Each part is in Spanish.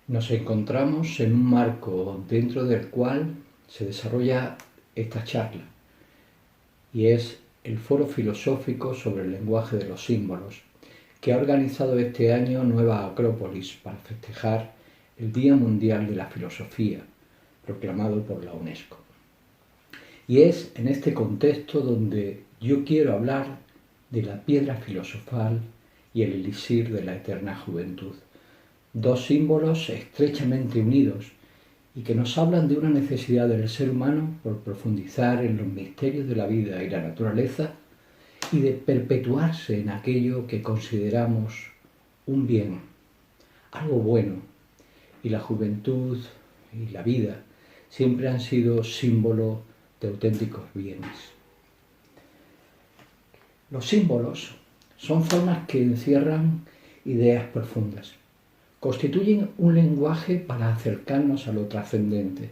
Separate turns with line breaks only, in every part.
Nos encontramos en un marco dentro del cual se desarrolla esta charla y es el Foro Filosófico sobre el Lenguaje de los Símbolos, que ha organizado este año Nueva Acrópolis para festejar el Día Mundial de la Filosofía, proclamado por la UNESCO. Y es en este contexto donde yo quiero hablar de la piedra filosofal y el elixir de la eterna juventud. Dos símbolos estrechamente unidos y que nos hablan de una necesidad del ser humano por profundizar en los misterios de la vida y la naturaleza y de perpetuarse en aquello que consideramos un bien, algo bueno. Y la juventud y la vida siempre han sido símbolo de auténticos bienes. Los símbolos son formas que encierran ideas profundas. Constituyen un lenguaje para acercarnos a lo trascendente,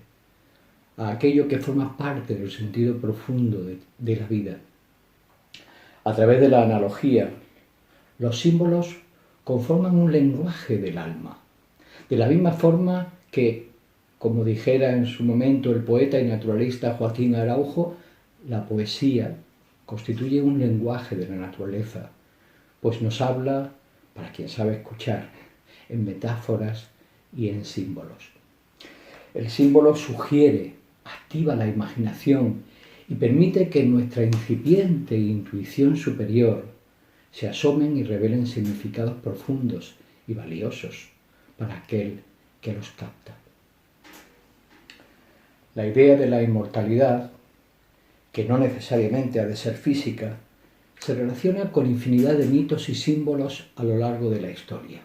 a aquello que forma parte del sentido profundo de la vida. A través de la analogía, los símbolos conforman un lenguaje del alma, de la misma forma que, como dijera en su momento el poeta y naturalista Joaquín Araujo, la poesía constituye un lenguaje de la naturaleza, pues nos habla, para quien sabe escuchar, en metáforas y en símbolos. El símbolo sugiere, activa la imaginación y permite que en nuestra incipiente intuición superior se asomen y revelen significados profundos y valiosos para aquel que los capta. La idea de la inmortalidad, que no necesariamente ha de ser física, se relaciona con infinidad de mitos y símbolos a lo largo de la historia.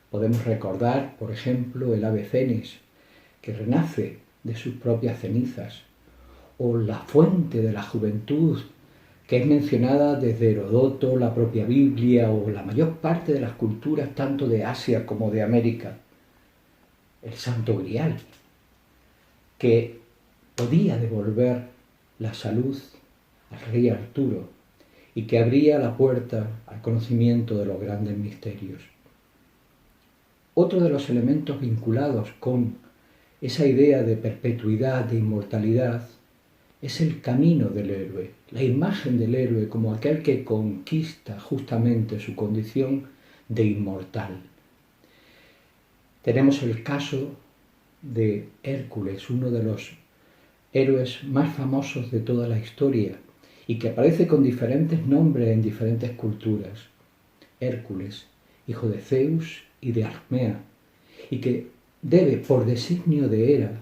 Podemos recordar, por ejemplo, el ave fénix, que renace de sus propias cenizas, o la fuente de la juventud, que es mencionada desde Herodoto, la propia Biblia o la mayor parte de las culturas tanto de Asia como de América. El Santo Grial, que podía devolver la salud al rey Arturo y que abría la puerta al conocimiento de los grandes misterios. Otro de los elementos vinculados con esa idea de perpetuidad, de inmortalidad, es el camino del héroe, la imagen del héroe como aquel que conquista justamente su condición de inmortal. Tenemos el caso de Hércules, uno de los héroes más famosos de toda la historia y que aparece con diferentes nombres en diferentes culturas. Hércules, hijo de Zeus y de Alcmea, y que debe, por designio de Hera,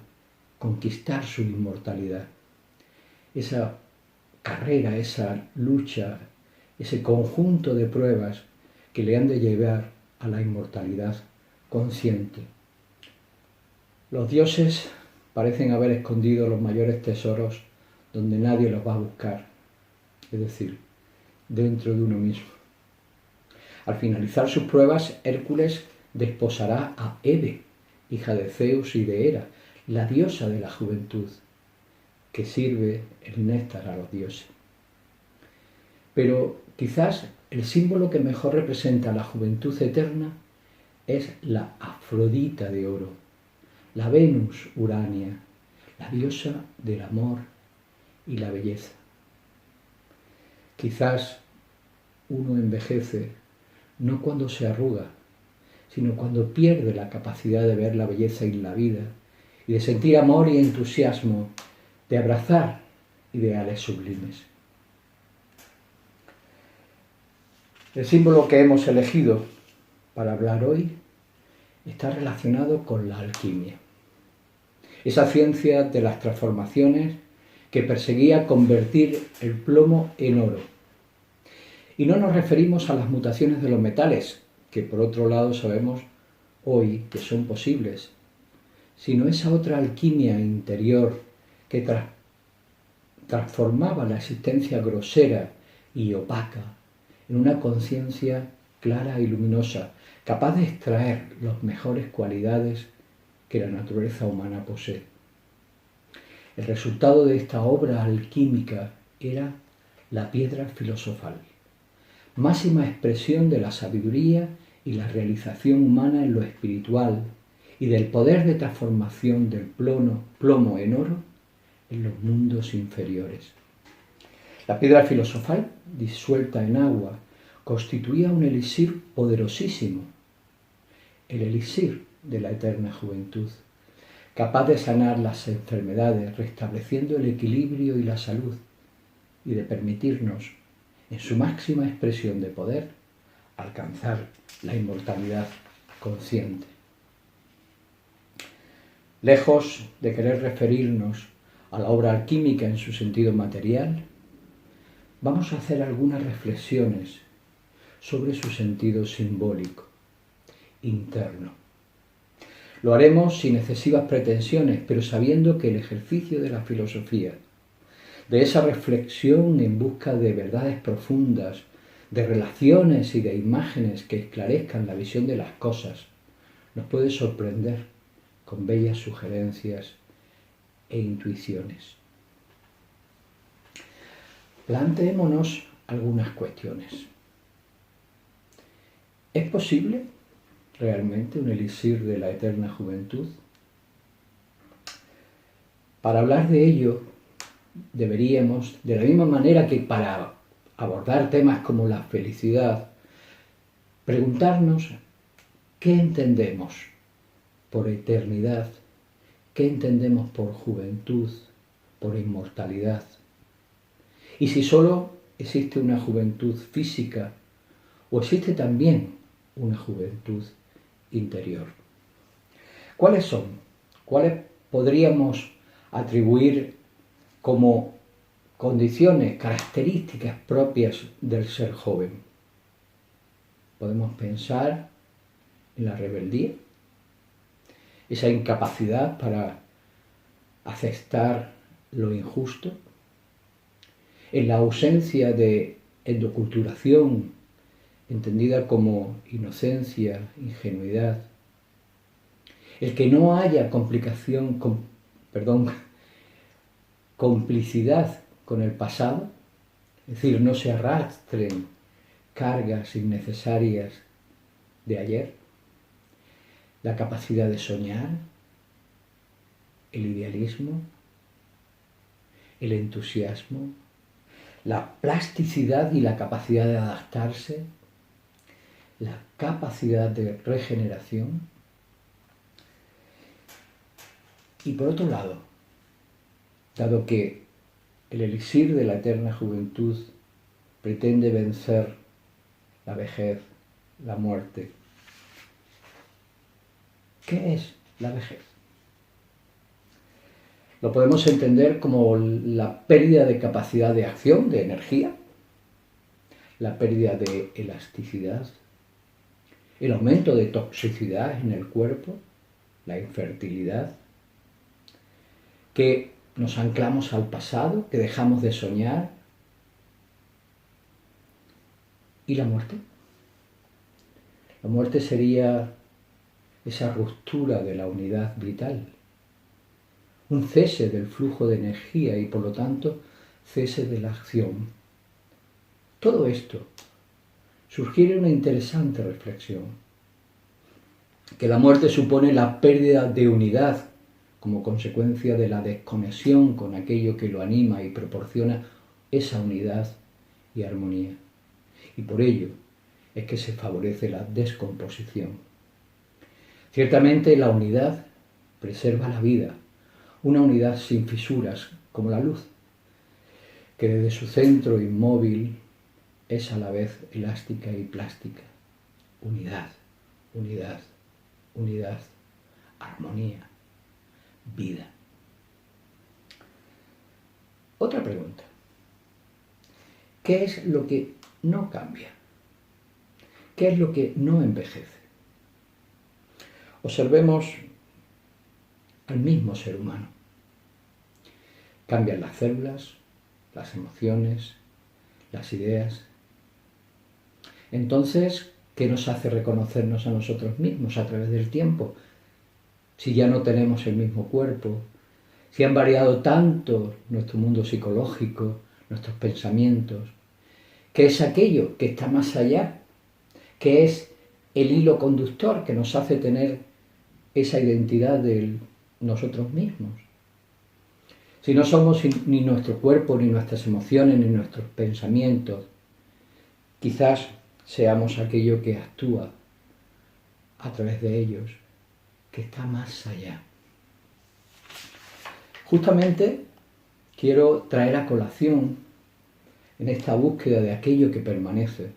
conquistar su inmortalidad. Esa carrera, esa lucha, ese conjunto de pruebas que le han de llevar a la inmortalidad consciente. Los dioses parecen haber escondido los mayores tesoros donde nadie los va a buscar, es decir, dentro de uno mismo. Al finalizar sus pruebas, Hércules desposará a Hebe, hija de Zeus y de Hera, la diosa de la juventud, que sirve el néctar a los dioses. Pero quizás el símbolo que mejor representa la juventud eterna es la Afrodita de oro, la Venus Urania, la diosa del amor y la belleza. Quizás uno envejece no cuando se arruga, sino cuando pierde la capacidad de ver la belleza y la vida, y de sentir amor y entusiasmo, de abrazar ideales sublimes. El símbolo que hemos elegido para hablar hoy está relacionado con la alquimia, esa ciencia de las transformaciones que perseguía convertir el plomo en oro. Y no nos referimos a las mutaciones de los metales, que por otro lado sabemos hoy que son posibles, sino esa otra alquimia interior que transformaba la existencia grosera y opaca en una conciencia clara y luminosa, capaz de extraer las mejores cualidades que la naturaleza humana posee. El resultado de esta obra alquímica era la piedra filosofal, máxima expresión de la sabiduría y la realización humana en lo espiritual y del poder de transformación del plomo en oro en los mundos inferiores. La piedra filosofal, disuelta en agua, constituía un elixir poderosísimo, el elixir de la eterna juventud, capaz de sanar las enfermedades, restableciendo el equilibrio y la salud, y de permitirnos, en su máxima expresión de poder, alcanzar la inmortalidad consciente. Lejos de querer referirnos a la obra alquímica en su sentido material, vamos a hacer algunas reflexiones sobre su sentido simbólico, interno. Lo haremos sin excesivas pretensiones, pero sabiendo que el ejercicio de la filosofía, de esa reflexión en busca de verdades profundas, de relaciones y de imágenes que esclarezcan la visión de las cosas, nos puede sorprender con bellas sugerencias e intuiciones. Planteémonos algunas cuestiones. ¿Es posible realmente un elixir de la eterna juventud? Para hablar de ello, deberíamos, de la misma manera que para abordar temas como la felicidad, preguntarnos qué entendemos por eternidad, qué entendemos por juventud, por inmortalidad. Y si solo existe una juventud física o existe también una juventud interior. ¿Cuáles son? ¿Cuáles podríamos atribuir como condiciones, características propias del ser joven? Podemos pensar en la rebeldía, esa incapacidad para aceptar lo injusto, en la ausencia de endoculturación, entendida como inocencia, ingenuidad, el que no haya complicidad con el pasado, es decir, no se arrastren cargas innecesarias de ayer, la capacidad de soñar, el idealismo, el entusiasmo, la plasticidad y la capacidad de adaptarse, la capacidad de regeneración. Y por otro lado, dado que el elixir de la eterna juventud pretende vencer la vejez, la muerte, ¿qué es la vejez? Lo podemos entender como la pérdida de capacidad de acción, de energía, la pérdida de elasticidad, el aumento de toxicidad en el cuerpo, la infertilidad, que nos anclamos al pasado, que dejamos de soñar. ¿Y la muerte? La muerte sería esa ruptura de la unidad vital, un cese del flujo de energía y por lo tanto cese de la acción. Todo esto sugiere una interesante reflexión, que la muerte supone la pérdida de unidad como consecuencia de la desconexión con aquello que lo anima y proporciona esa unidad y armonía. Y por ello es que se favorece la descomposición. Ciertamente la unidad preserva la vida, una unidad sin fisuras como la luz, que desde su centro inmóvil es a la vez elástica y plástica. Unidad, unidad, unidad, armonía, vida. Otra pregunta. ¿Qué es lo que no cambia? ¿Qué es lo que no envejece? Observemos al mismo ser humano. Cambian las células, las emociones, las ideas. Entonces, ¿qué nos hace reconocernos a nosotros mismos a través del tiempo? Si ya no tenemos el mismo cuerpo, si han variado tanto nuestro mundo psicológico, nuestros pensamientos, ¿qué es aquello que está más allá? ¿Qué es el hilo conductor que nos hace tener esa identidad de nosotros mismos. Si no somos ni nuestro cuerpo, ni nuestras emociones, ni nuestros pensamientos, quizás seamos aquello que actúa a través de ellos, que está más allá. Justamente quiero traer a colación, en esta búsqueda de aquello que permanece,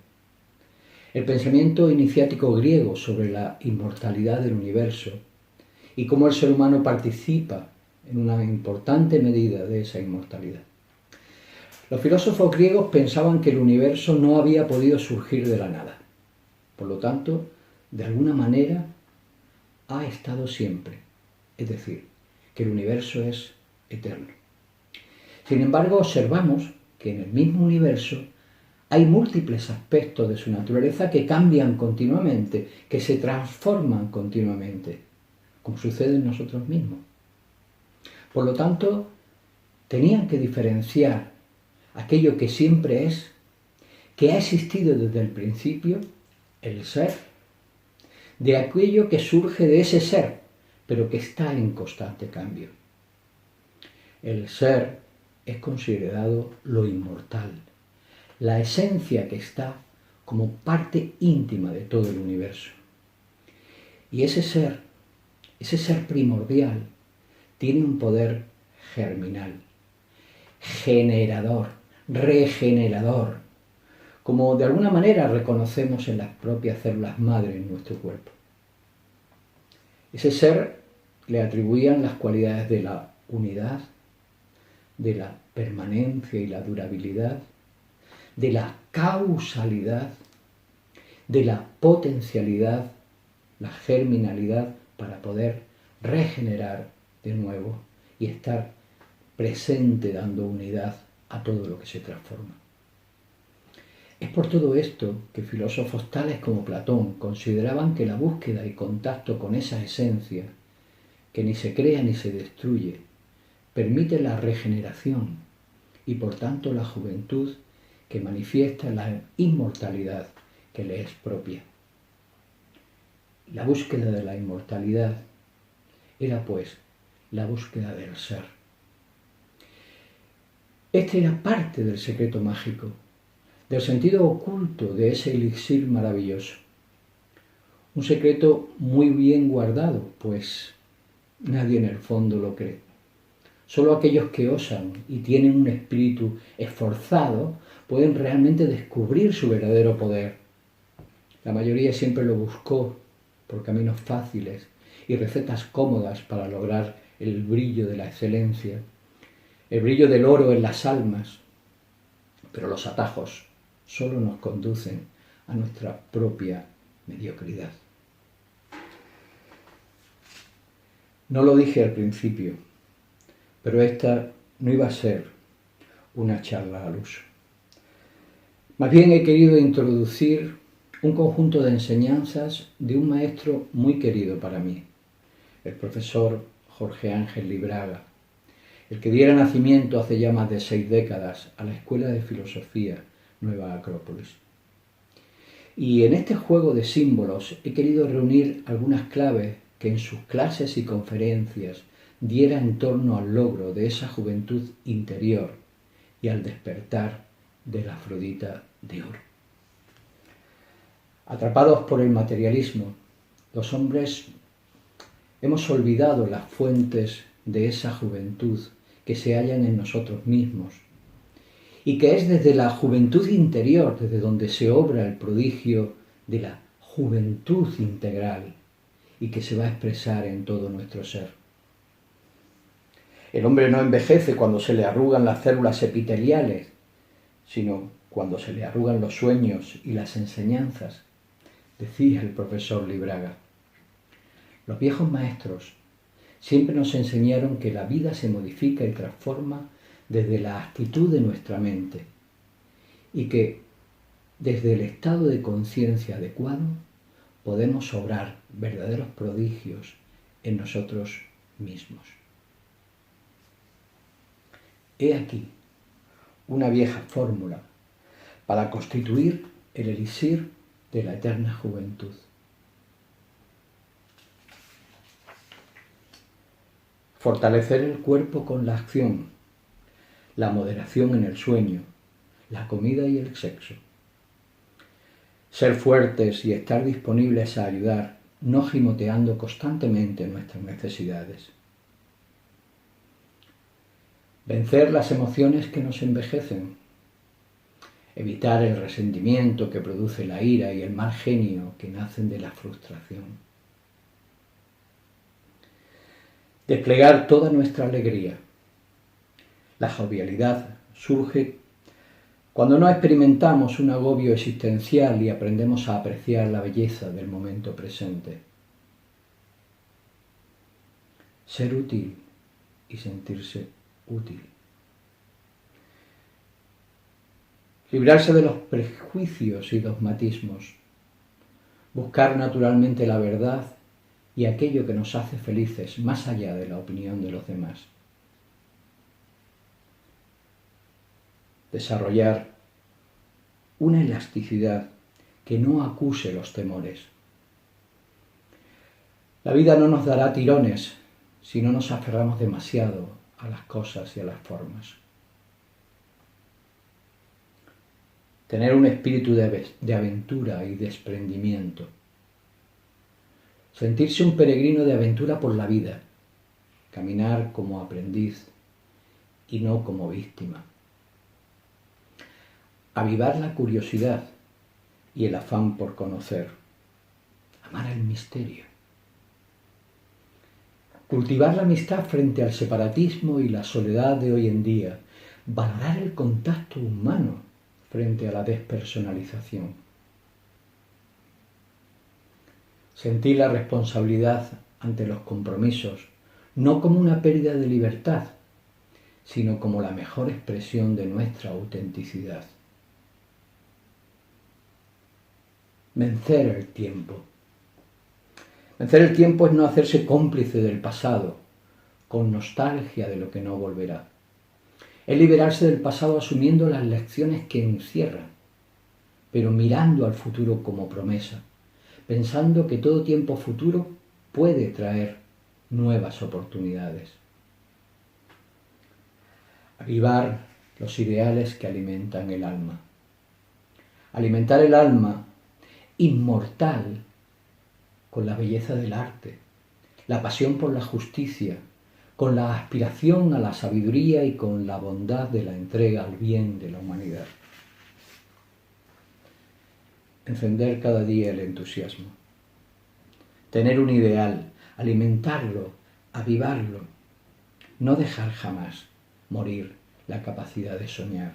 el pensamiento iniciático griego sobre la inmortalidad del universo y cómo el ser humano participa en una importante medida de esa inmortalidad. Los filósofos griegos pensaban que el universo no había podido surgir de la nada. Por lo tanto, de alguna manera ha estado siempre. Es decir, que el universo es eterno. Sin embargo, observamos que en el mismo universo hay múltiples aspectos de su naturaleza que cambian continuamente, que se transforman continuamente, como sucede en nosotros mismos. Por lo tanto, tenían que diferenciar aquello que siempre es, que ha existido desde el principio, el ser, de aquello que surge de ese ser, pero que está en constante cambio. El ser es considerado lo inmortal, la esencia que está como parte íntima de todo el universo. Y ese ser primordial, tiene un poder germinal, generador, regenerador, como de alguna manera reconocemos en las propias células madre en nuestro cuerpo. Ese ser le atribuían las cualidades de la unidad, de la permanencia y la durabilidad, de la causalidad, de la potencialidad, la germinalidad para poder regenerar de nuevo y estar presente dando unidad a todo lo que se transforma. Es por todo esto que filósofos tales como Platón consideraban que la búsqueda y contacto con esa esencia, que ni se crea ni se destruye, permite la regeneración y por tanto la juventud que manifiesta la inmortalidad que le es propia. La búsqueda de la inmortalidad era pues la búsqueda del ser. Este era parte del secreto mágico, del sentido oculto de ese elixir maravilloso. Un secreto muy bien guardado, pues nadie en el fondo lo cree. Solo aquellos que osan y tienen un espíritu esforzado pueden realmente descubrir su verdadero poder. La mayoría siempre lo buscó por caminos fáciles y recetas cómodas para lograr el brillo de la excelencia, el brillo del oro en las almas, pero los atajos solo nos conducen a nuestra propia mediocridad. No lo dije al principio, pero esta no iba a ser una charla al uso. Más bien he querido introducir un conjunto de enseñanzas de un maestro muy querido para mí, el profesor Jorge Ángel Libraga, el que diera nacimiento hace ya más de 6 décadas a la Escuela de Filosofía Nueva Acrópolis. Y en este juego de símbolos he querido reunir algunas claves que en sus clases y conferencias diera en torno al logro de esa juventud interior y al despertar de la Afrodita de oro. Atrapados por el materialismo, los hombres hemos olvidado las fuentes de esa juventud que se hallan en nosotros mismos y que es desde la juventud interior desde donde se obra el prodigio de la juventud integral y que se va a expresar en todo nuestro ser. El hombre no envejece cuando se le arrugan las células epiteliales, sino cuando se le arrugan los sueños y las enseñanzas, decía el profesor Libraga. Los viejos maestros siempre nos enseñaron que la vida se modifica y transforma desde la actitud de nuestra mente y que desde el estado de conciencia adecuado podemos obrar verdaderos prodigios en nosotros mismos. He aquí una vieja fórmula para constituir el elixir de la eterna juventud. fortalecer el cuerpo con la acción, la moderación en el sueño, la comida y el sexo. Ser fuertes y estar disponibles a ayudar, no gimoteando constantemente nuestras necesidades. Vencer las emociones que nos envejecen. Evitar el resentimiento que produce la ira y el mal genio que nacen de la frustración. Desplegar toda nuestra alegría. La jovialidad surge cuando no experimentamos un agobio existencial y aprendemos a apreciar la belleza del momento presente. Ser útil y sentirse útil. Librarse de los prejuicios y dogmatismos. Buscar naturalmente la verdad y aquello que nos hace felices más allá de la opinión de los demás. Desarrollar una elasticidad que no acuse los temores. La vida no nos dará tirones si no nos aferramos demasiado a las cosas y a las formas. Tener un espíritu de aventura y desprendimiento. Sentirse un peregrino de aventura por la vida. Caminar como aprendiz y no como víctima. Avivar la curiosidad y el afán por conocer. Amar el misterio. Cultivar la amistad frente al separatismo y la soledad de hoy en día. Valorar el contacto humano frente a la despersonalización. Sentir la responsabilidad ante los compromisos, no como una pérdida de libertad, sino como la mejor expresión de nuestra autenticidad. Vencer el tiempo. Vencer el tiempo es no hacerse cómplice del pasado, con nostalgia de lo que no volverá. Es liberarse del pasado asumiendo las lecciones que encierran, pero mirando al futuro como promesa, pensando que todo tiempo futuro puede traer nuevas oportunidades. Avivar los ideales que alimentan el alma. Alimentar el alma inmortal con la belleza del arte, la pasión por la justicia, con la aspiración a la sabiduría y con la bondad de la entrega al bien de la humanidad. Encender cada día el entusiasmo. Tener un ideal, alimentarlo, avivarlo. No dejar jamás morir la capacidad de soñar.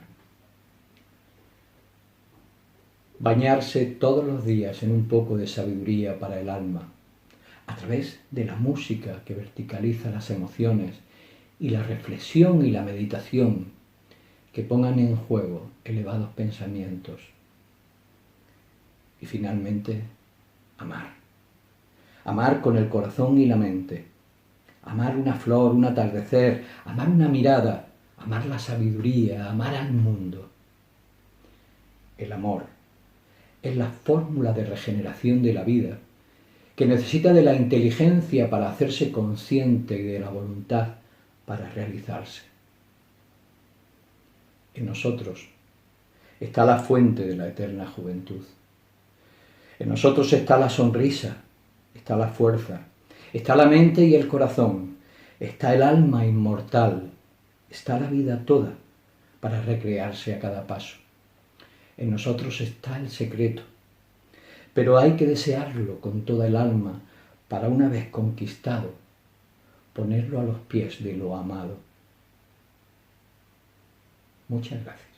Bañarse todos los días en un poco de sabiduría para el alma, a través de la música que verticaliza las emociones y la reflexión y la meditación que pongan en juego elevados pensamientos. Y finalmente, amar. Amar con el corazón y la mente. Amar una flor, un atardecer, amar una mirada, amar la sabiduría, amar al mundo. El amor es la fórmula de regeneración de la vida, que necesita de la inteligencia para hacerse consciente y de la voluntad para realizarse. En nosotros está la fuente de la eterna juventud. En nosotros está la sonrisa, está la fuerza, está la mente y el corazón, está el alma inmortal, está la vida toda para recrearse a cada paso. En nosotros está el secreto, pero hay que desearlo con toda el alma para, una vez conquistado, ponerlo a los pies de lo amado. Muchas gracias.